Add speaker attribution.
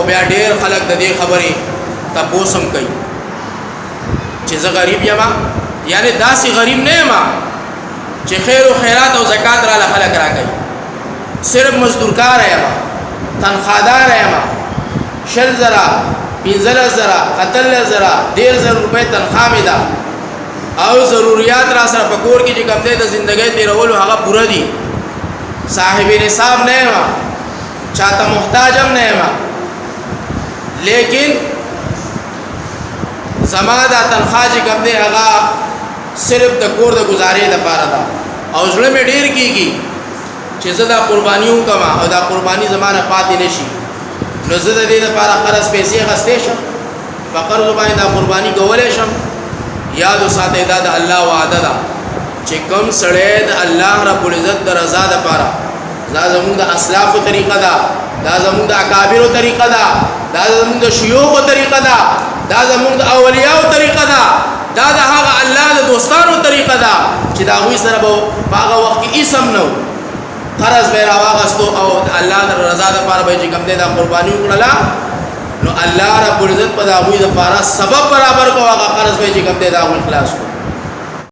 Speaker 1: بیا ډیر خلک د دې خبرې تاسو هم کوي چې زه غریب یم یعنی داسې غریب نه یم چې خیر او خیرات او زکات را خلک را کوي صرف مزدورکار یم تنخوادار یم 60,000 15,000 17,000 13,000 روپے تنخواه مې ده او ضرورت را سره پکور کې چې کوم دې د ژوندۍ تیرولو هغه پوره دي صاحب نصاب نه یم چاته محتاجم نه یم لیکن زما دا تنخواه چې کوم دې هغه صرف د کور د گزارې لپاره ده او ځل مې ډیر کیږي چې زه دا قربانیو کما او دا قربانی زمانه پاتې نشي نو زه د دې لپاره قرض پیسې غستې شم فقر باندې دا قربانی کولې شم یاد وساته دا د الله وعده ده چې کوم سړی د الله رب العزت د رضا لپاره دا زموږ د اسلافو طریقه ده دا زموږ د اکابرو طریقه ده دا زموږ د شيوخو طریقه ده دا زموږ د اولیاءو طریقه ده دا د هغه الله د دوستانو طریقه ده چې دا غوي سره په هغه وخت کې اسم نو قرض به راوغستو او الله د رضا لپاره به چې کوم دې دا قرباني وکړه نو الله رب العزت په دا غوي لپاره سبب برابر کو هغه قرض به چې کوم دې دا خلاص